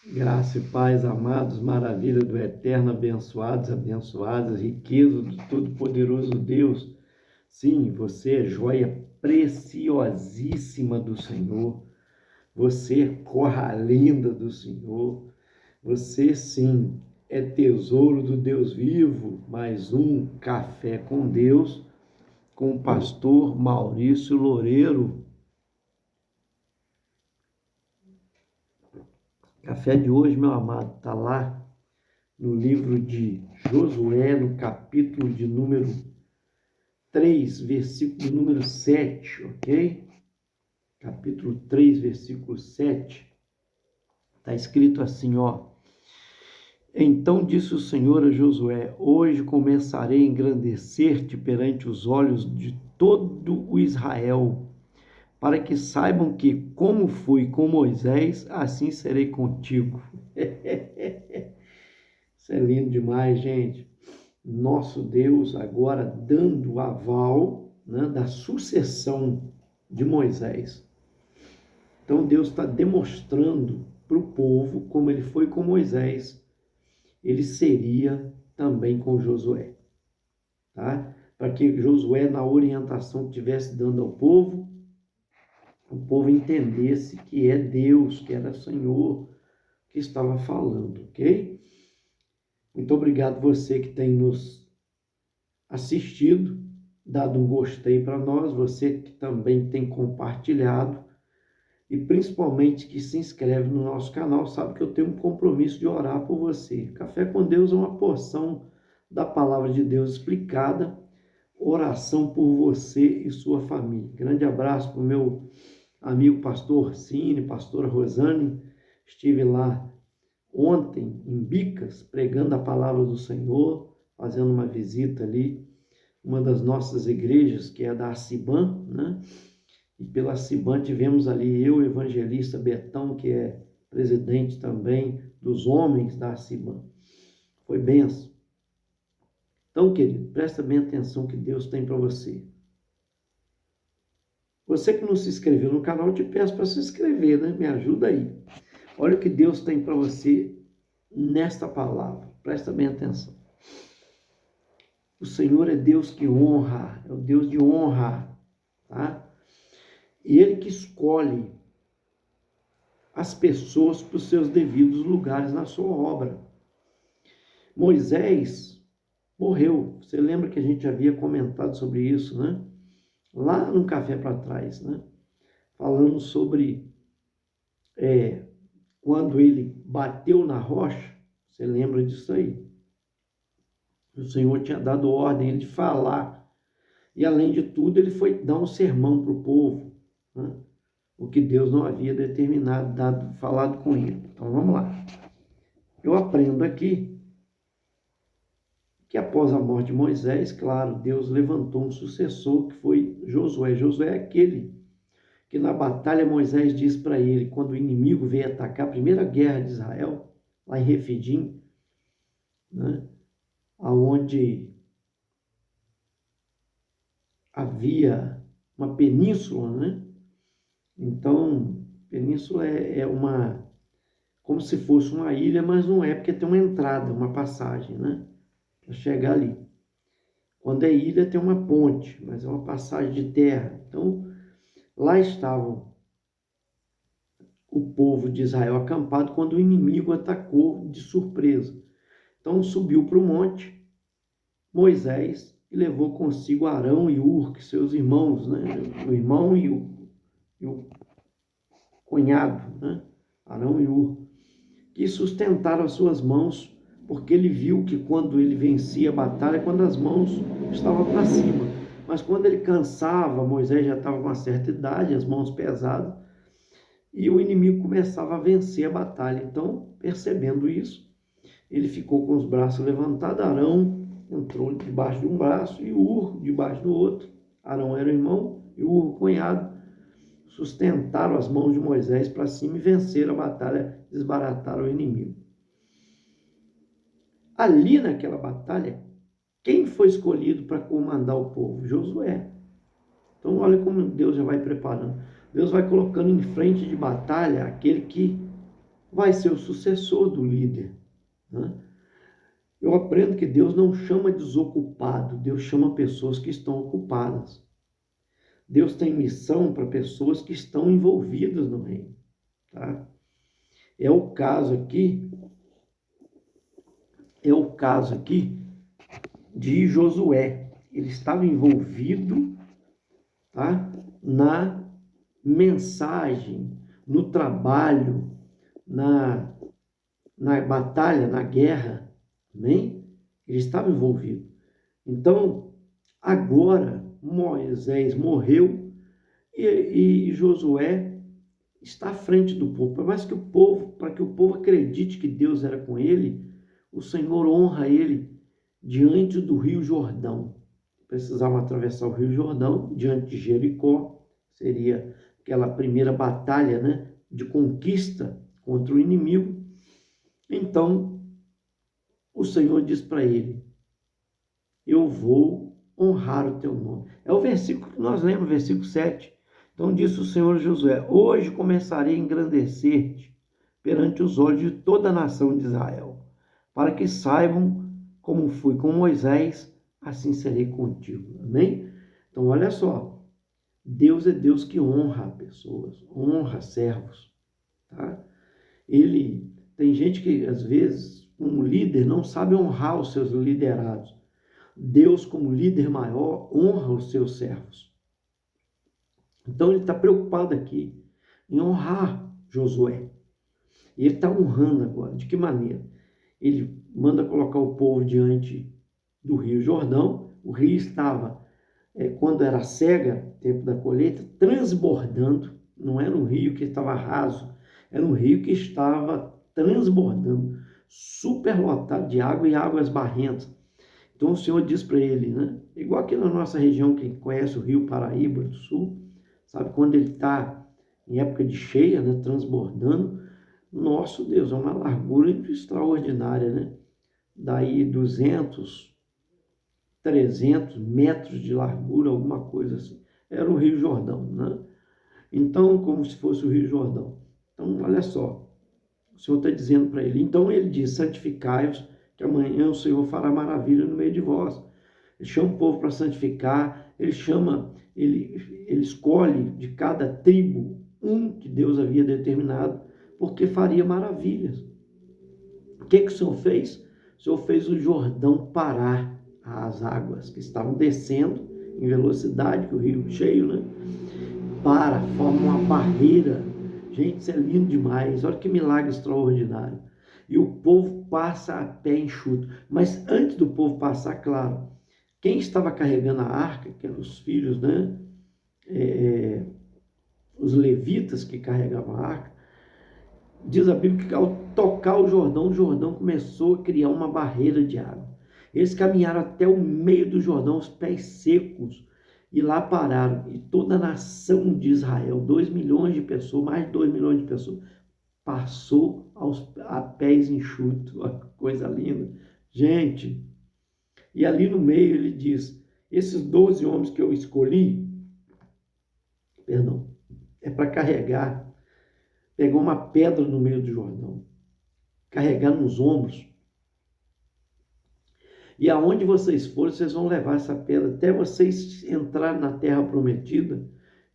Graça e paz, amados, maravilha do Eterno, abençoados, abençoadas, riqueza do Todo-Poderoso Deus. Sim, você é joia preciosíssima do Senhor. Você é corra linda do Senhor. Você, sim, é tesouro do Deus vivo. Mais um Café com Deus, com o pastor Maurício Loureiro. Café de hoje, meu amado, está lá no livro de Josué, no capítulo de número 3, versículo número 7, ok? Capítulo 3, versículo 7. Está escrito assim, ó. Então disse o Senhor a Josué: hoje começarei a engrandecer-te perante os olhos de todo o Israel, para que saibam que, como fui com Moisés, assim serei contigo. Isso é lindo demais, gente. Nosso Deus agora dando o aval, né, da sucessão de Moisés. Então Deus está demonstrando para o povo, como ele foi com Moisés, ele seria também com Josué. Tá? Para que Josué, na orientação que estivesse dando ao povo, o povo entendesse que é Deus, que era o Senhor que estava falando, ok? Muito obrigado você que tem nos assistido, dado um gostei para nós, você que também tem compartilhado e principalmente que se inscreve no nosso canal, sabe que eu tenho um compromisso de orar por você. Café com Deus é uma porção da palavra de Deus explicada, oração por você e sua família. Grande abraço para o meu amigo pastor Cine, pastora Rosane. Estive lá ontem em Bicas, pregando a palavra do Senhor, fazendo uma visita ali, uma das nossas igrejas, que é da Acibam, né? E pela Acibam tivemos ali eu, o evangelista Betão, que é presidente também dos homens da Acibam. Foi benção. Então, querido, presta bem atenção que Deus tem para você. Você que não se inscreveu no canal, eu te peço para se inscrever, né? Me ajuda aí. Olha o que Deus tem para você nesta palavra. Presta bem atenção. O Senhor é Deus que honra, é o Deus de honra, tá? E Ele que escolhe as pessoas para os seus devidos lugares na sua obra. Moisés morreu. Você lembra que a gente havia comentado sobre isso, né? Lá no café para trás, né? Falando sobre quando ele bateu na rocha. Você lembra disso aí? O Senhor tinha dado ordem ele de falar. E além de tudo, ele foi dar um sermão para o povo, né? O que Deus não havia determinado, falado com ele. Então vamos lá. Eu aprendo aqui que após a morte de Moisés, claro, Deus levantou um sucessor que foi Josué. Josué é aquele que na batalha Moisés diz para ele, quando o inimigo veio atacar a primeira guerra de Israel, lá em Refidim, né, onde havia uma península, né? Então, península é uma, como se fosse uma ilha, mas não é, porque tem uma entrada, uma passagem, né? Para chegar ali. Quando é ilha, tem uma ponte, mas é uma passagem de terra. Então, lá estavam o povo de Israel acampado quando o inimigo atacou de surpresa. Então, subiu para o monte Moisés e levou consigo Arão e Hur, que seus irmãos, né? O irmão e o cunhado, né? Arão e Hur, que sustentaram as suas mãos, porque ele viu que quando ele vencia a batalha, quando as mãos estavam para cima. Mas quando ele cansava, Moisés já estava com uma certa idade, as mãos pesadas, e o inimigo começava a vencer a batalha. Então, percebendo isso, ele ficou com os braços levantados. Arão entrou debaixo de um braço e Hur debaixo do outro. Arão era o irmão e Hur o cunhado. Sustentaram as mãos de Moisés para cima e venceram a batalha, desbarataram o inimigo. Ali naquela batalha, quem foi escolhido para comandar o povo? Josué. Então olha como Deus já vai preparando. Deus vai colocando em frente de batalha aquele que vai ser o sucessor do líder, né? Eu aprendo que Deus não chama desocupado, Deus chama pessoas que estão ocupadas. Deus tem missão para pessoas que estão envolvidas no reino, tá? É o caso aqui de Josué. Ele estava envolvido, tá? Na mensagem, no trabalho, na batalha, na guerra, amém? Ele estava envolvido. Então, agora Moisés morreu e Josué está à frente do povo. Mas para que o povo acredite que Deus era com ele, o Senhor honra ele diante do Rio Jordão. Precisavam atravessar o Rio Jordão diante de Jericó. Seria aquela primeira batalha, né, de conquista contra o inimigo. Então, o Senhor diz para ele: eu vou honrar o teu nome. É o versículo que nós lemos, versículo 7. Então disse o Senhor a Josué: hoje começarei a engrandecer-te perante os olhos de toda a nação de Israel, para que saibam como fui com Moisés, assim serei contigo. Amém? Então olha só, Deus é Deus que honra pessoas, honra servos, tá? Ele tem gente que às vezes, como líder, não sabe honrar os seus liderados. Deus, como líder maior, honra os seus servos. Então ele está preocupado aqui em honrar Josué. E ele está honrando agora. De que maneira? Ele manda colocar o povo diante do Rio Jordão. O rio estava, quando era cega, tempo da colheita, transbordando. Não era um rio que estava raso, era um rio que estava transbordando, superlotado de água e águas barrentas. Então o Senhor diz para ele, né? Igual aqui na nossa região, quem conhece o Rio Paraíba do Sul, sabe, quando ele está em época de cheia, né, transbordando, nosso Deus, é uma largura extraordinária, né? Daí 200, 300 metros de largura, alguma coisa assim. Era o Rio Jordão, né? Então, como se fosse o Rio Jordão. Então, olha só, o Senhor está dizendo para ele. Então ele diz: santificai-vos, que amanhã o Senhor fará maravilha no meio de vós. Ele chama o povo para santificar, ele escolhe de cada tribo um que Deus havia determinado, porque faria maravilhas. O que o Senhor fez? O Senhor fez o Jordão parar, as águas que estavam descendo em velocidade, que o rio cheio, né? Forma uma barreira. Gente, isso é lindo demais. Olha que milagre extraordinário. E o povo passa a pé enxuto. Mas antes do povo passar, claro, quem estava carregando a arca, que eram os filhos, né? Os levitas que carregavam a arca, diz a Bíblia que ao tocar o Jordão começou a criar uma barreira de água. Eles caminharam até o meio do Jordão, os pés secos, e lá pararam. E toda a nação de Israel, 2 milhões de pessoas, mais de 2 milhões de pessoas, passou a pés enxutos. Uma coisa linda. Gente, e ali no meio ele diz: esses 12 homens que eu escolhi, é para carregar, pegar uma pedra no meio do Jordão, carregar nos ombros. E aonde vocês forem, vocês vão levar essa pedra até vocês entrarem na terra prometida.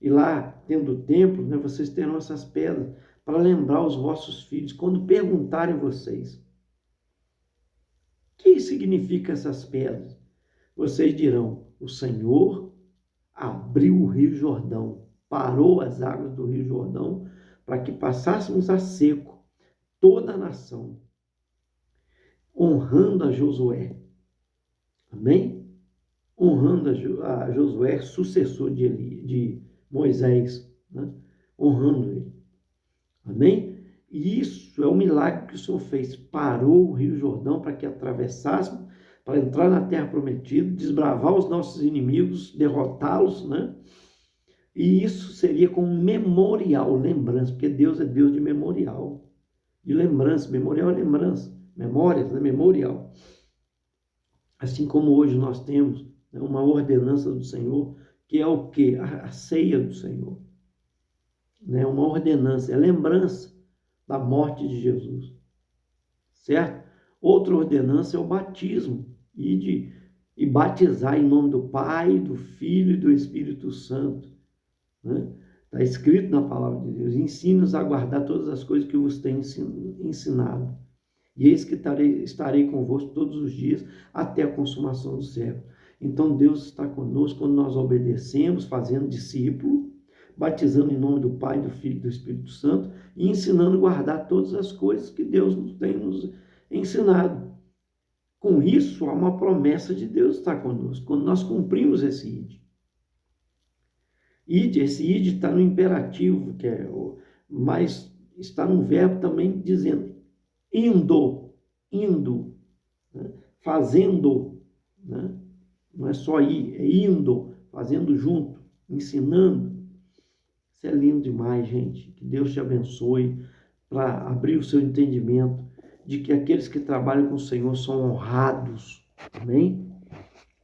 E lá, tendo o templo, né, vocês terão essas pedras para lembrar os vossos filhos, quando perguntarem vocês: o que significa essas pedras? Vocês dirão: o Senhor abriu o Rio Jordão, parou as águas do Rio Jordão, para que passássemos a seco toda a nação, honrando a Josué. Amém? Honrando a Josué, sucessor de Moisés, né? Honrando ele. Amém? E isso é um milagre que o Senhor fez. Parou o Rio Jordão para que atravessássemos, para entrar na terra prometida, desbravar os nossos inimigos, derrotá-los, né? E isso seria como memorial, lembrança, porque Deus é Deus de memorial, de lembrança. Memorial é lembrança, memórias, né? Memorial. Assim como hoje nós temos, né, uma ordenança do Senhor, que é o quê? A ceia do Senhor. Né? Uma ordenança, é lembrança da morte de Jesus, certo? Outra ordenança é o batismo, e batizar em nome do Pai, do Filho e do Espírito Santo, né? Está escrito na palavra de Deus: ensina-os a guardar todas as coisas que eu vos tenho ensinado. E eis que estarei convosco todos os dias até a consumação do século. Então Deus está conosco quando nós obedecemos, fazendo discípulo, batizando em nome do Pai, do Filho e do Espírito Santo e ensinando a guardar todas as coisas que Deus tem nos ensinado. Com isso, há uma promessa de Deus estar conosco, quando nós cumprimos esse ide. Esse ide está no imperativo, mas está no verbo também dizendo indo, né? Fazendo, né? Não é só ir, é indo, fazendo junto, ensinando. Isso é lindo demais, gente. Que Deus te abençoe para abrir o seu entendimento de que aqueles que trabalham com o Senhor são honrados. Amém?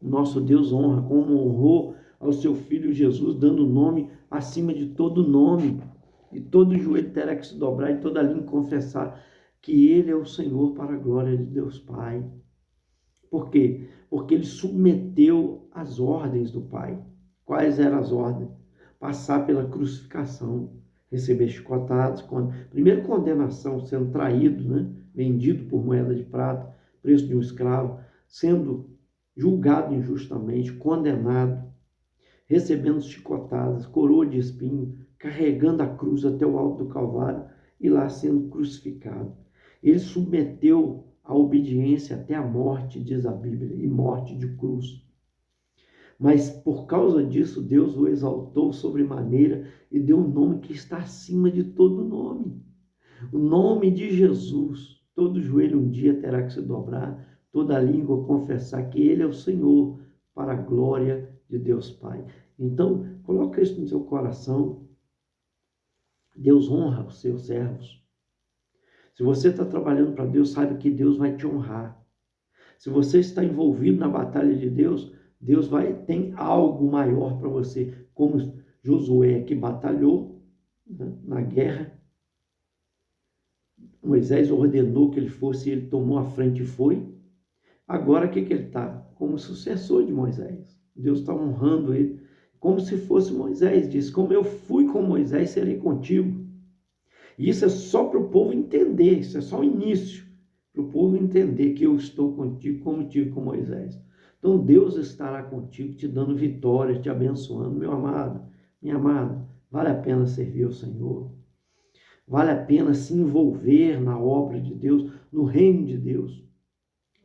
O nosso Deus honra, como honrou ao seu Filho Jesus, dando nome acima de todo nome. E todo joelho terá que se dobrar e toda língua confessar que Ele é o Senhor, para a glória de Deus Pai. Por quê? Porque Ele submeteu as ordens do Pai. Quais eram as ordens? Passar pela crucificação, receber chicotadas, primeiro condenação, sendo traído, né? Vendido por moeda de prata, preço de um escravo, sendo julgado injustamente, condenado, recebendo chicotadas, coroa de espinho, carregando a cruz até o alto do Calvário e lá sendo crucificado. Ele submeteu a obediência até a morte, diz a Bíblia, e morte de cruz. Mas por causa disso, Deus o exaltou sobremaneira e deu um nome que está acima de todo nome. O nome de Jesus. Todo joelho um dia terá que se dobrar, toda língua confessar que Ele é o Senhor, para a glória de Deus Pai. Então, coloca isso no seu coração. Deus honra os seus servos. Se você está trabalhando para Deus, saiba que Deus vai te honrar. Se você está envolvido na batalha de Deus, Deus tem algo maior para você. Como Josué, que batalhou, né, na guerra, Moisés ordenou que ele fosse, ele tomou a frente e foi. Agora, o que ele está? Como sucessor de Moisés. Deus está honrando ele, como se fosse Moisés. Diz: como eu fui com Moisés, serei contigo. E isso é só para o povo entender, isso é só o início, para o povo entender que eu estou contigo como tive com Moisés. Então Deus estará contigo, te dando vitórias, te abençoando. Meu amado, minha amada, vale a pena servir ao Senhor. Vale a pena se envolver na obra de Deus, no reino de Deus.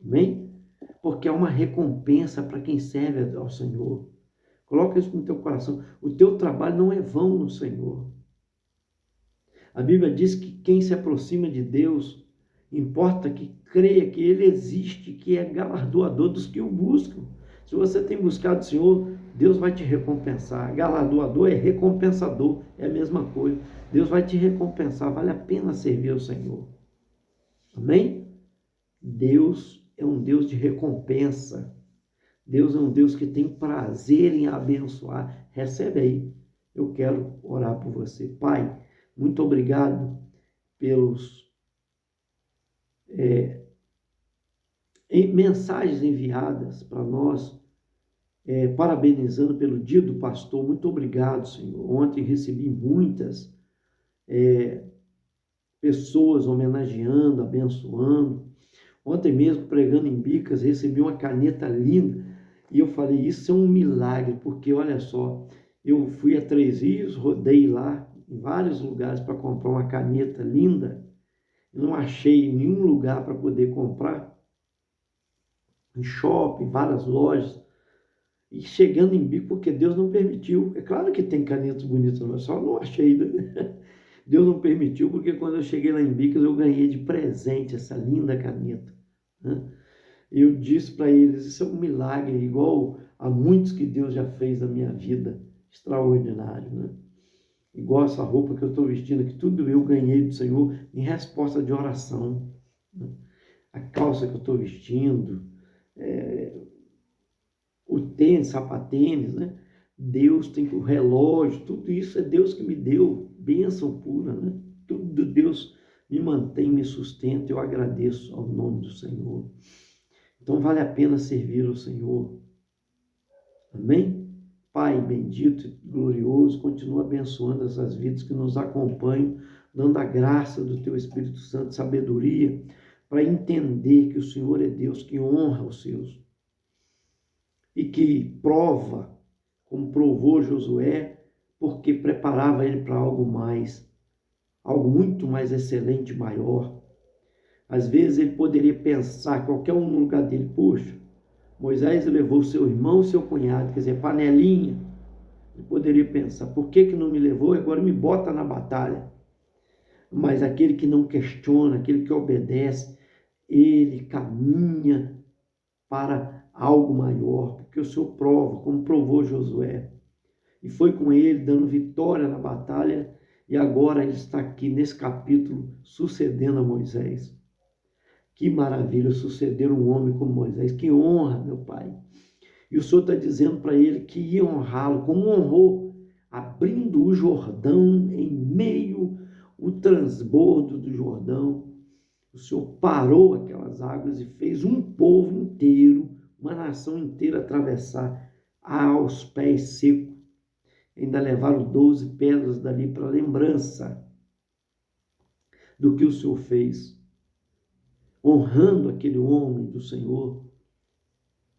Amém? Porque é uma recompensa para quem serve ao Senhor. Coloca isso no teu coração. O teu trabalho não é vão no Senhor. A Bíblia diz que quem se aproxima de Deus, importa que creia que Ele existe, que é galardoador dos que o buscam. Se você tem buscado o Senhor, Deus vai te recompensar. Galardoador é recompensador, é a mesma coisa. Deus vai te recompensar, vale a pena servir ao Senhor. Amém? Deus é um Deus de recompensa. Deus é um Deus que tem prazer em abençoar. Recebe aí. Eu quero orar por você. Pai, muito obrigado pelos mensagens enviadas para nós, parabenizando pelo dia do pastor. Muito obrigado, Senhor. Ontem recebi muitas pessoas homenageando, abençoando. Ontem mesmo, pregando em Bicas, recebi uma caneta linda. E eu falei: isso é um milagre, porque olha só, eu fui a Três Rios, rodei lá em vários lugares para comprar uma caneta linda. Não achei nenhum lugar para poder comprar. Em shopping, várias lojas. E chegando em Bico, porque Deus não permitiu. É claro que tem canetas bonitas, mas só não achei, né? Deus não permitiu, porque quando eu cheguei lá em Bicas, eu ganhei de presente essa linda caneta, né? Eu disse para eles: isso é um milagre, igual a muitos que Deus já fez na minha vida. Extraordinário, né? Igual essa roupa que eu estou vestindo, que tudo eu ganhei do Senhor em resposta de oração, né? A calça que eu estou vestindo, o tênis, sapatênis, né? Deus tem o relógio, tudo isso é Deus que me deu, bênção pura, né? Tudo Deus me mantém, me sustenta, eu agradeço ao nome do Senhor. Então vale a pena servir o Senhor. Amém? Pai bendito e glorioso, continua abençoando essas vidas que nos acompanham, dando a graça do Teu Espírito Santo, sabedoria, para entender que o Senhor é Deus que honra os seus e que prova, como provou Josué, porque preparava ele para algo mais, algo muito mais excelente, maior. Às vezes ele poderia pensar, qualquer um no lugar dele, puxa, Moisés levou seu irmão e seu cunhado, quer dizer, panelinha. Ele poderia pensar, por que não me levou? Agora me bota na batalha. Mas aquele que não questiona, aquele que obedece, ele caminha para algo maior, porque o Senhor prova, como provou Josué. E foi com ele, dando vitória na batalha, e agora ele está aqui nesse capítulo, sucedendo a Moisés. Que maravilha suceder um homem como Moisés, que honra, meu Pai. E o Senhor está dizendo para ele que ia honrá-lo, como honrou, abrindo o Jordão em meio ao transbordo do Jordão. O Senhor parou aquelas águas e fez um povo inteiro, uma nação inteira atravessar aos pés secos. Ainda levaram 12 pedras dali para lembrança do que o Senhor fez, honrando aquele homem do Senhor,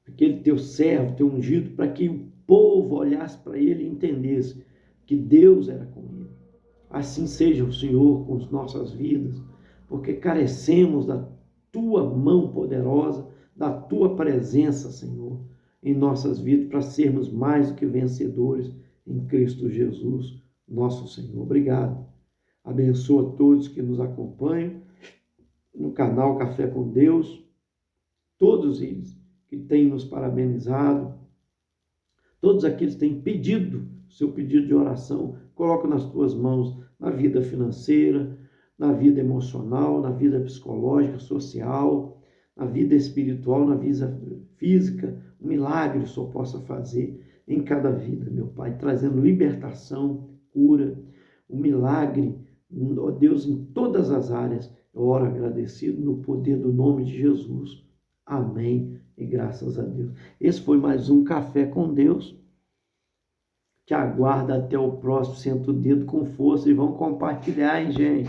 aquele teu servo, teu ungido, para que o povo olhasse para ele e entendesse que Deus era com ele. Assim seja o Senhor com as nossas vidas, porque carecemos da tua mão poderosa, da tua presença, Senhor, em nossas vidas, para sermos mais do que vencedores em Cristo Jesus, nosso Senhor. Obrigado. Abençoa todos que nos acompanham no canal Café com Deus, todos eles que têm nos parabenizado, todos aqueles que têm pedido, seu pedido de oração, coloca nas tuas mãos, na vida financeira, na vida emocional, na vida psicológica, social, na vida espiritual, na vida física, um milagre o Senhor possa fazer em cada vida, meu Pai, trazendo libertação, cura, um milagre, ó Deus, em todas as áreas. Eu oro agradecido no poder do nome de Jesus. Amém e graças a Deus. Esse foi mais um Café com Deus. Te aguarda até o próximo. Senta o dedo com força e vamos compartilhar, hein, gente?